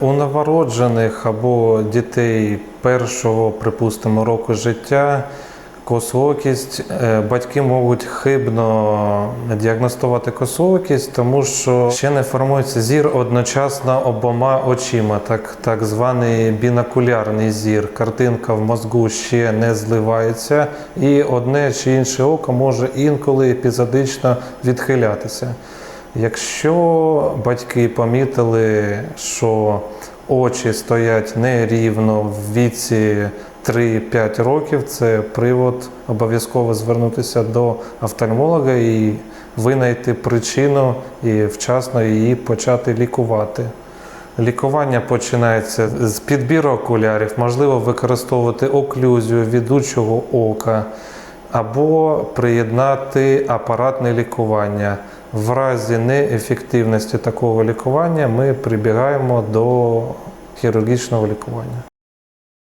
У новонароджених або дітей першого, припустимо, року життя косоокість, батьки можуть хибно діагностувати косоокість, тому що ще не формується зір одночасно обома очима, так званий бінокулярний зір. Картинка в мозку ще не зливається і одне чи інше око може інколи епізодично відхилятися. Якщо батьки помітили, що очі стоять нерівно в віці 3-5 років, це привод обов'язково звернутися до офтальмолога і винайти причину і вчасно її почати лікувати. Лікування починається з підбіру окулярів, можливо використовувати оклюзію ведучого ока або приєднати апаратне лікування. В разі неефективності такого лікування ми прибігаємо до хірургічного лікування.